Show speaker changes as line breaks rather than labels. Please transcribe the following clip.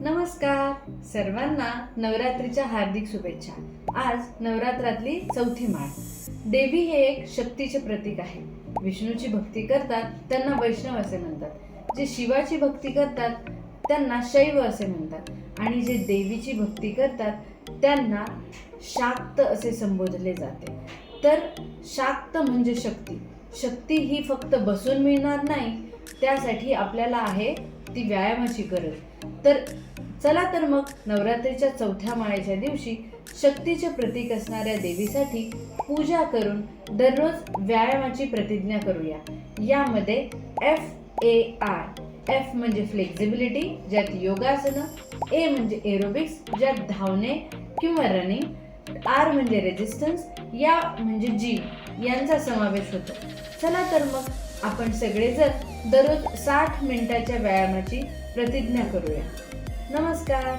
नमस्कार सर्वांना नवरात्रीच्या हार्दिक शुभेच्छा। आज नवरात्रातली चौथी माळ। देवी हे एक शक्तीचे प्रतीक आहे। विष्णूची भक्ती करतात त्यांना वैष्णव असे म्हणतात, जे शिवाची भक्ती करतात त्यांना शैव असे म्हणतात आणि जे देवीची भक्ती करतात त्यांना शाक्त असे संबोधले जाते। तर शाक्त म्हणजे शक्ती। शक्ती ही फक्त बसून मिळणार नाही, त्यासाठी आपल्याला आहे ती व्यायामाची गरज। तर चला तर मग नवरात्रीच्या चौथ्या माळेच्या दिवशी शक्तीचे प्रतीक असणाऱ्या देवीसाठी पूजा करून दररोज व्यायामाची प्रतिज्ञा करूया। यामध्ये FAR, F म्हणजे फ्लेक्झिबिलिटी ज्यात योगासनं, A म्हणजे एरोबिक्स ज्यात धावणे किंवा रनिंग, R म्हणजे रेजिस्टन्स या म्हणजे जिम यांचा समावेश होतो। चला तर मग आपण सगळेजण दररोज 60 मिनिटाच्या व्यायामाची प्रतिज्ञा करूया। नमस्कार।